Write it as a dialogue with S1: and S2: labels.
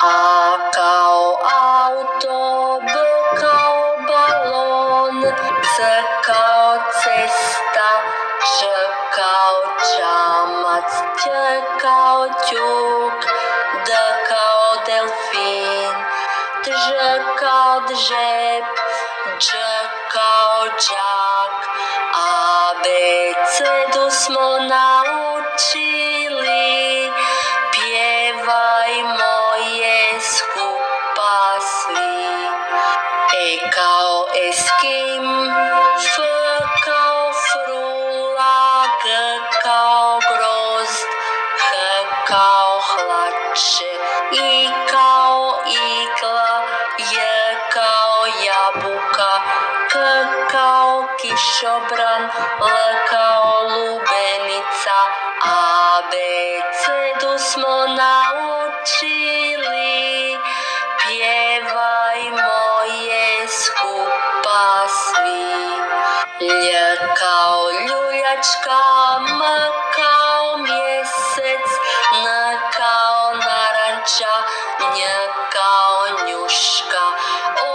S1: A kau auto, B kau balon, C kau cesta, Č kau čamac, Ť kau ťuk, D kau delfín, Ž kau džep, Dž kau džak. Abecedu smo naučili, pjevajmo je skupa svi. E kao eskim, F kao frula, G kao grozd, H kao hlače, I kao igla, J kao jabuka, K kao kišobran, L kao lubenica. Abecedu smo naučili, pjevajmo je skupa svi. Lj kao ljuljačka, M kao mjesec, N kao naranča, Nj kao njuška, O